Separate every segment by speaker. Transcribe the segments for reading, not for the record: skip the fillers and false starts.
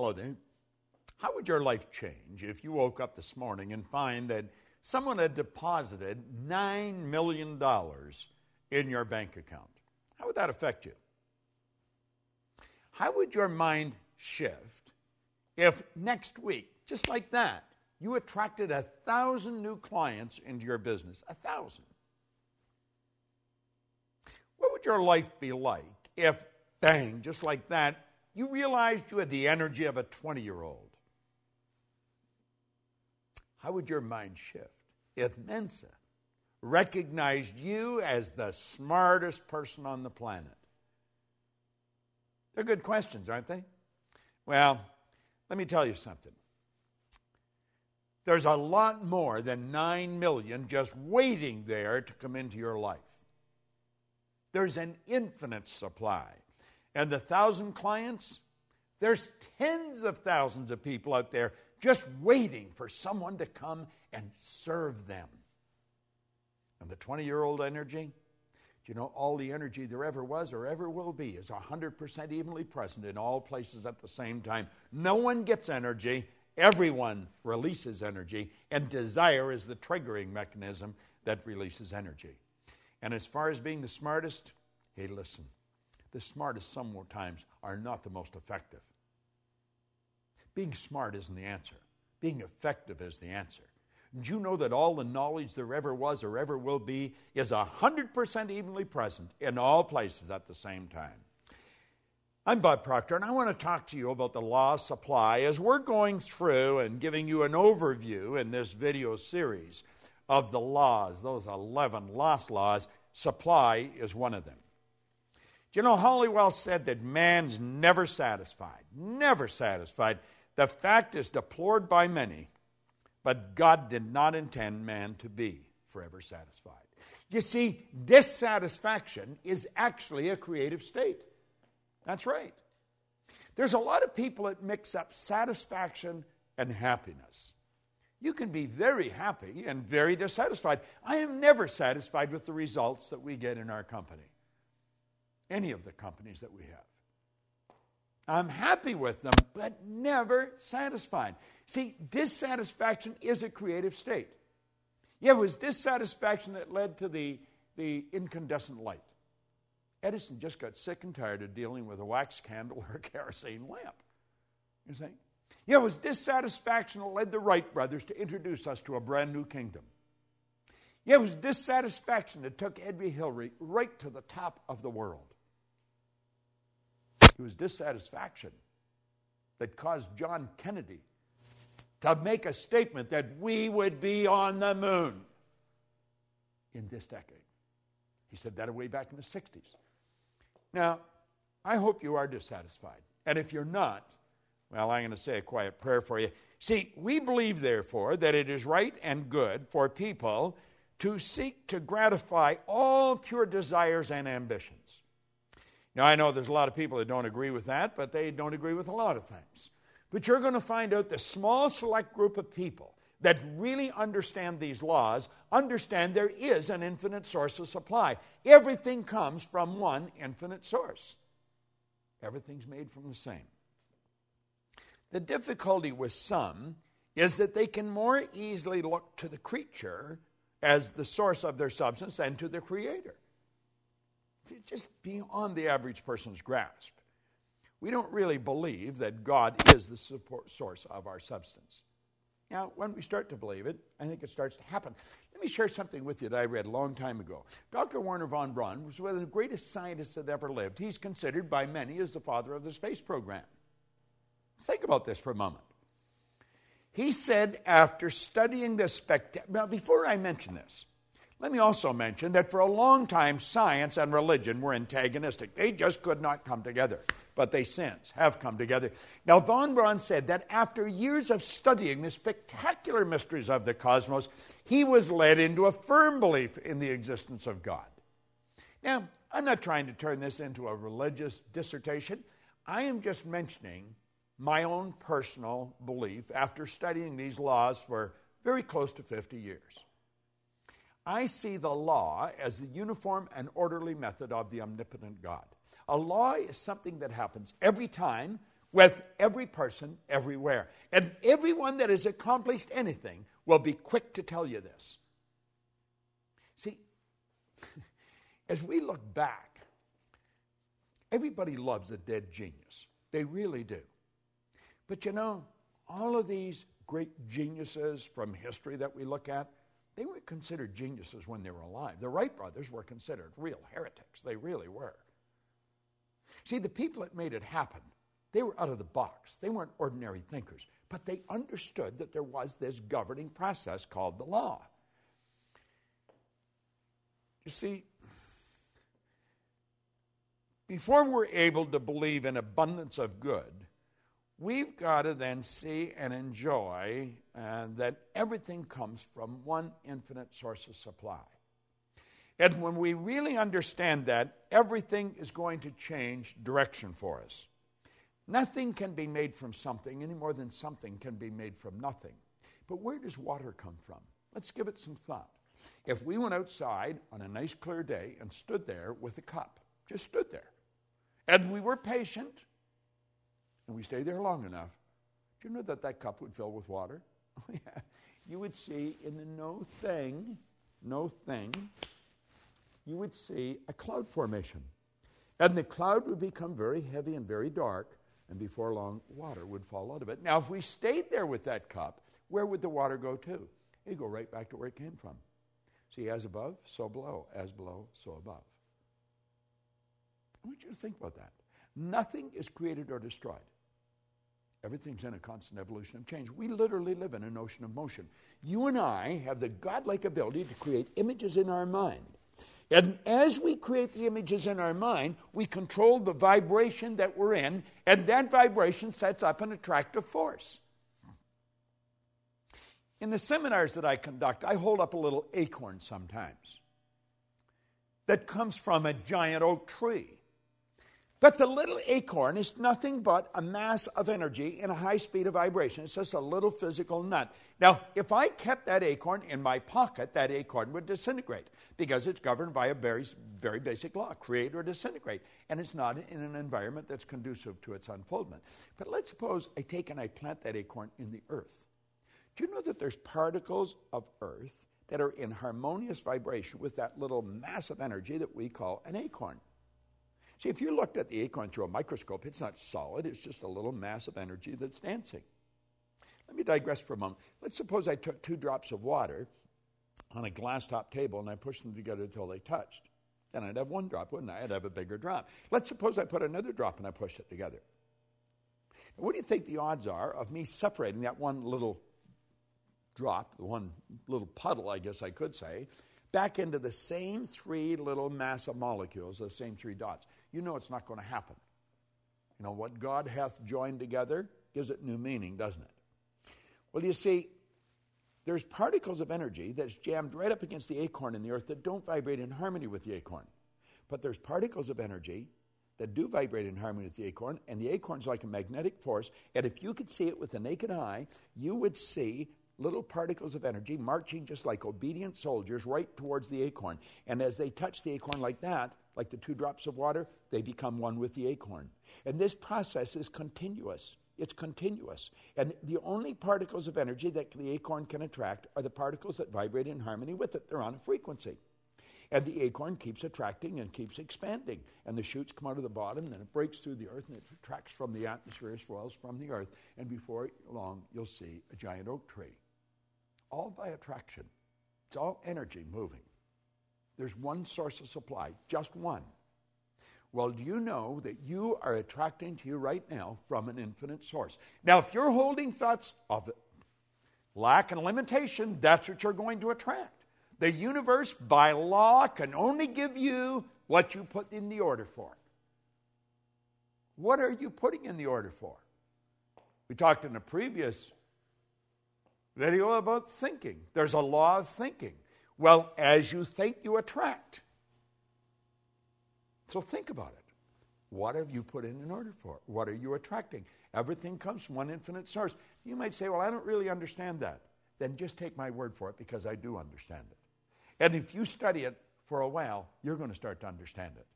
Speaker 1: Hello there. How would your life change if you woke up this morning and find that someone had deposited $9 million in your bank account? How would that affect you? How would your mind shift if next week, just like that, you attracted 1,000 new clients into your business? 1,000. What would your life be like if, bang, just like that, you realized you had the energy of a 20-year-old? How would your mind shift if Mensa recognized you as the smartest person on the planet? They're good questions, aren't they? Well, let me tell you something. There's a lot more than 9 million just waiting there to come into your life. There's an infinite supply. And the 1,000 clients, there's tens of thousands of people out there just waiting for someone to come and serve them. And the 20-year-old energy, do you know all the energy there ever was or ever will be is 100% evenly present in all places at the same time. No one gets energy. Everyone releases energy. And desire is the triggering mechanism that releases energy. And as far as being the smartest, hey, listen, the smartest sometimes are not the most effective. Being smart isn't the answer. Being effective is the answer. Did you know that all the knowledge there ever was or ever will be is 100% evenly present in all places at the same time? I'm Bob Proctor, and I want to talk to you about the law of supply as we're going through and giving you an overview in this video series of the laws, those 11 lost laws. Supply is one of them. Do you know, Halliwell said that man's never satisfied. Never satisfied. The fact is deplored by many, but God did not intend man to be forever satisfied. You see, dissatisfaction is actually a creative state. That's right. There's a lot of people that mix up satisfaction and happiness. You can be very happy and very dissatisfied. I am never satisfied with the results that we get in our company. Any of the companies that we have. I'm happy with them, but never satisfied. See, dissatisfaction is a creative state. Yeah, it was dissatisfaction that led to the incandescent light. Edison just got sick and tired of dealing with a wax candle or a kerosene lamp. You see? Yeah, it was dissatisfaction that led the Wright brothers to introduce us to a brand new kingdom. Yeah, it was dissatisfaction that took Edward Hillary right to the top of the world. It was dissatisfaction that caused John Kennedy to make a statement that we would be on the moon in this decade. He said that way back in the 60s. Now, I hope you are dissatisfied. And if you're not, well, I'm going to say a quiet prayer for you. See, we believe, therefore, that it is right and good for people to seek to gratify all pure desires and ambitions. Now, I know there's a lot of people that don't agree with that, but they don't agree with a lot of things. But you're going to find out the small select group of people that really understand these laws, understand there is an infinite source of supply. Everything comes from one infinite source. Everything's made from the same. The difficulty with some is that they can more easily look to the creature as the source of their substance than to the Creator. Just beyond the average person's grasp. We don't really believe that God is the source of our substance. Now, when we start to believe it, I think it starts to happen. Let me share something with you that I read a long time ago. Dr. Wernher von Braun was one of the greatest scientists that ever lived. He's considered by many as the father of the space program. Think about this for a moment. He said after studying this now, before I mention this, let me also mention that for a long time, science and religion were antagonistic. They just could not come together. But they since have come together. Now, von Braun said that after years of studying the spectacular mysteries of the cosmos, he was led into a firm belief in the existence of God. Now, I'm not trying to turn this into a religious dissertation. I am just mentioning my own personal belief after studying these laws for very close to 50 years. I see the law as the uniform and orderly method of the omnipotent God. A law is something that happens every time with every person everywhere. And everyone that has accomplished anything will be quick to tell you this. See, as we look back, everybody loves a dead genius. They really do. But you know, all of these great geniuses from history that we look at, they weren't considered geniuses when they were alive. The Wright brothers were considered real heretics. They really were. See, the people that made it happen, they were out of the box. They weren't ordinary thinkers. But they understood that there was this governing process called the law. You see, before we're able to believe in abundance of good, we've got to then see and enjoy that everything comes from one infinite source of supply. And when we really understand that, everything is going to change direction for us. Nothing can be made from something any more than something can be made from nothing. But where does water come from? Let's give it some thought. If we went outside on a nice clear day and stood there with a cup, just stood there, and we were patient, and we stayed there long enough, do you know that that cup would fill with water? Oh, yeah. You would see in the no thing, you would see a cloud formation. And the cloud would become very heavy and very dark, and before long, water would fall out of it. Now, if we stayed there with that cup, where would the water go to? It'd go right back to where it came from. See, as above, so below. As below, so above. I want you to think about that. Nothing is created or destroyed. Everything's in a constant evolution of change. We literally live in an ocean of motion. You and I have the godlike ability to create images in our mind. And as we create the images in our mind, we control the vibration that we're in, and that vibration sets up an attractive force. In the seminars that I conduct, I hold up a little acorn sometimes that comes from a giant oak tree. But the little acorn is nothing but a mass of energy in a high speed of vibration. It's just a little physical nut. Now, if I kept that acorn in my pocket, that acorn would disintegrate because it's governed by a very, very basic law, create or disintegrate. And it's not in an environment that's conducive to its unfoldment. But let's suppose I take and I plant that acorn in the earth. Do you know that there's particles of earth that are in harmonious vibration with that little mass of energy that we call an acorn? See, if you looked at the acorn through a microscope, it's not solid. It's just a little mass of energy that's dancing. Let me digress for a moment. Let's suppose I took 2 drops of water on a glass top table and I pushed them together until they touched. Then I'd have 1 drop, wouldn't I? I'd have a bigger drop. Let's suppose I put another drop and I pushed it together. Now, what do you think the odds are of me separating that one little drop, the one little puddle, I guess I could say, back into the same 3 little mass of molecules, the same 3 dots? You know it's not going to happen. You know, what God hath joined together gives it new meaning, doesn't it? Well, you see, there's particles of energy that's jammed right up against the acorn in the earth that don't vibrate in harmony with the acorn. But there's particles of energy that do vibrate in harmony with the acorn, and the acorn's like a magnetic force, and if you could see it with the naked eye, you would see little particles of energy marching just like obedient soldiers right towards the acorn. And as they touch the acorn like that, like the 2 drops of water, they become one with the acorn. And this process is continuous. It's continuous. And the only particles of energy that the acorn can attract are the particles that vibrate in harmony with it. They're on a frequency. And the acorn keeps attracting and keeps expanding. And the shoots come out of the bottom, and then it breaks through the earth, and it attracts from the atmosphere as well as from the earth. And before long, you'll see a giant oak tree. All by attraction. It's all energy moving. There's one source of supply, just one. Well, do you know that you are attracting to you right now from an infinite source? Now, if you're holding thoughts of lack and limitation, that's what you're going to attract. The universe, by law, can only give you what you put in the order for. What are you putting in the order for? We talked in a previous video about thinking. There's a law of thinking. Well, as you think, you attract. So think about it. What have you put in order for? What are you attracting? Everything comes from one infinite source. You might say, well, I don't really understand that. Then just take my word for it, because I do understand it. And if you study it for a while, you're going to start to understand it.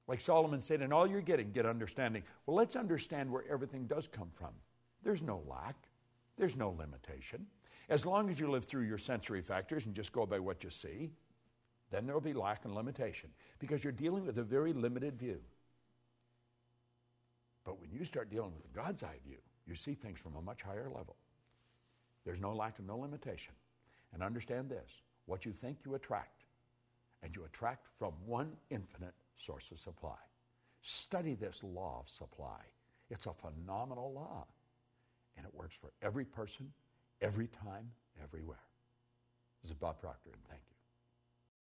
Speaker 1: Like Solomon said, in all you're getting, get understanding. Well, let's understand where everything does come from. There's no lack. There's no limitation. As long as you live through your sensory factors and just go by what you see, then there will be lack and limitation because you're dealing with a very limited view. But when you start dealing with the God's eye view, you see things from a much higher level. There's no lack and no limitation. And understand this, what you think you attract, and you attract from one infinite source of supply. Study this law of supply. It's a phenomenal law, and it works for every person, every time, everywhere. This is Bob Proctor, and thank you.